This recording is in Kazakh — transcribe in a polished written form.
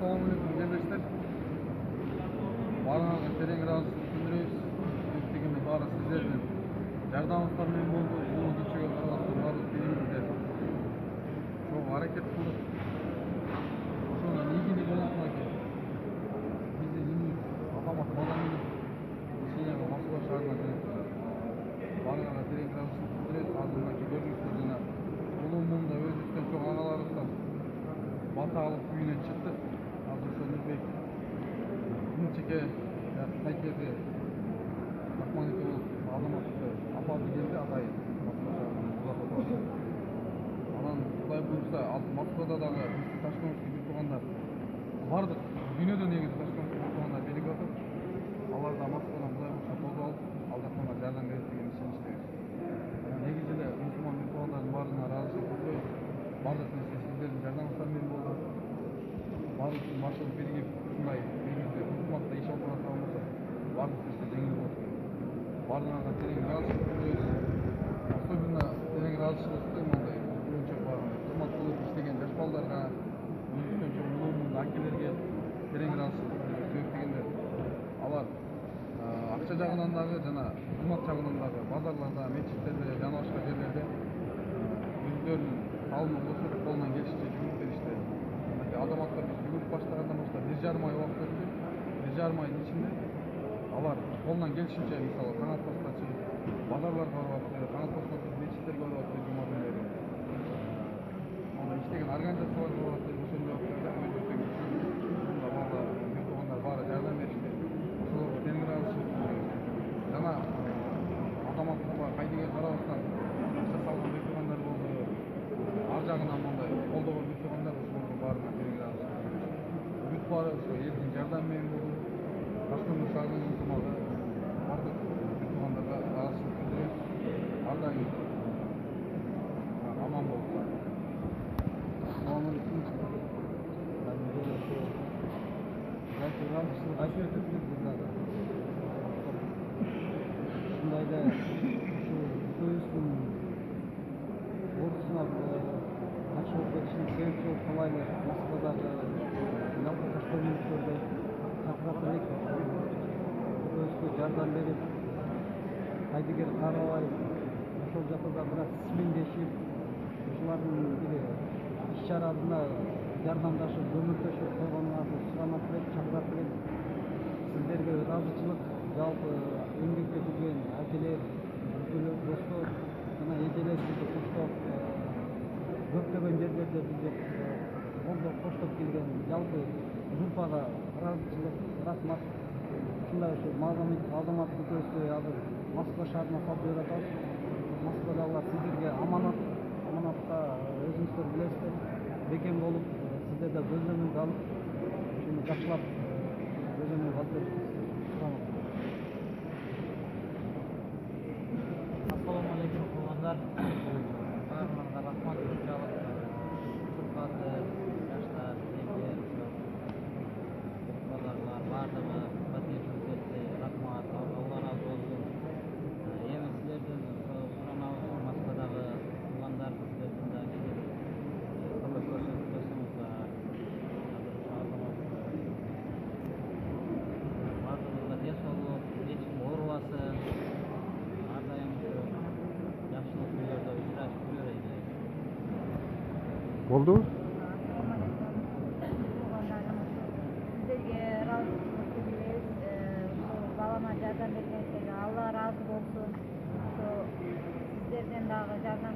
Assalamualaikum жерлештер. Барыңызға терең разылық білдіреміз. Көптеген бары сіздердің жардамыңыздармен болды. Бұл кешеге қарағанда барлық денемізде çok hareket kıldık. Şuna ilgili болатына ке. Bizde yeni atamak badan edip Siyega Moskva şaharına dönüyorlar. Barыңызға терең разылық білдіреміз. Ardından ki görünüşler жана Ulumunda öz üstten çok ağalarımızdan bata alıp büyüne çıktı. Hazır Sönüzbek Münçeke Kaykezi Akmaneke olup Azamat'ta apadı geldi adayı Moskva şaharından uzak oturdu. Anan Kuday buyursa Moskvada dağı Taşkonovский bir tuğanlar vardık. Dünyada negizі Taşkonovский bir tuğanlar belirli atып. Алар да Москвадан Kuday buyursa қолды алып алдақтанға жардам береді деген işlenişteyiz. Негізінде мұсылман бір туғандардың барына разышылық білдіреміз. Барлық нәрсе сіздердің жардамыңыздармен болды. Барлық үшін баршылық берекет ушундай негізде ынтымақта иш алып баратқан болса, барлық нәрсе жеңіл болсын. Барлығына терең разышылық білдіреміз. Особенно терең разышылықты мындай көбінше кызмат кылып иштеген жаш балдарга, өзүнчө чоң улуумдун акелерге терең разышылык билдиребиз. Себеп дегенде алар акча жагынан дагы жана кызмат жагынан дагы базарларда, мечиттерде, жана башка жерлерде өздөрүнүн салымын кошуп колунан келишинче жүгүрүп беришти. Азаматтар биз жүгүрүп баштагандан баштап 1,5 ай убакыт өттү. 1,5 айдын ичинде алар колунан келишинче мисалы канат поста чыгып базарларга барып атты, канат поста чыгып мечиттерге барып атты жума күнүлөрү. Анда иштеген организацияларга барып атты, ошондой убакытта өзүбүздөн ушундай балдар, бир туугандар баары жардам беришти. Ошолорго терең ыраазычылык билдиребиз. Жана азаматтарга кайдыгер карабастан акча салган бир туугандар болду. Ар жагынан мындай колдогон бир туугандар ошолордун баарына терең ыраазычылык билдиребиз. Бүт баары ошо элдин жардам менен болду. Ташкент шаарынын ынтымагы бардык бир туугандарга ыраазычылык билдиребиз. Ар дайым аман болсун. Assalamu alaikum. Şundayda şu Köyüs'ün ordusuna açılıp geçişinin sebepçi olup kolaylı Moskva'da Yalpa Taşkonov'da çapratılık Köyüs'ü jardan berip Haydыгер Карабай ошол жакта бирок сизмендешип ушулардын бир иш-чарасына жардамдашып көмөктөшүп койгонуңарды суранат элек, чакырат элек. Сиздерге ыраазычылык, жалпы эмгекте жүргөн акелер, өлкөлөр, достор жана эжелер бизди коштоп, көптөгөн жерлерде бизди колдоп коштоп келген жалпы группага ыраазычылык, рахмат. Ушундай ушу азаматтык өсү азыр Москва шаарына салып берип атабыз. Москвада алар сиздерге аманатка өзүңүздөр билесиздер, бекем болуп, сиздер да көзөмөлгө алып, ушуну жакшылап көзөмөлгө алып бериңиз. Assalomu alaykum tug'anlar. Baaringlarga rahmat. Bunchalik suhbatli yoshlar, yigitlar, bolalar bardimi поддерживать rahmat. Alloh razı olsun. Yana sizlardan so'ranaman, Moskvadagi tug'anlar sizlardan da ko'mak ko'rsatib tursangiz va bardimizga tez bo'lib, yechim o'rlasin. Har doim shu yaxshilik kunlarda uchrashib yuraylik. Oldu? Sizlerge razılık biliriz. Balama jardam bergenize Allah razı olsun. Sizlerden daha jardam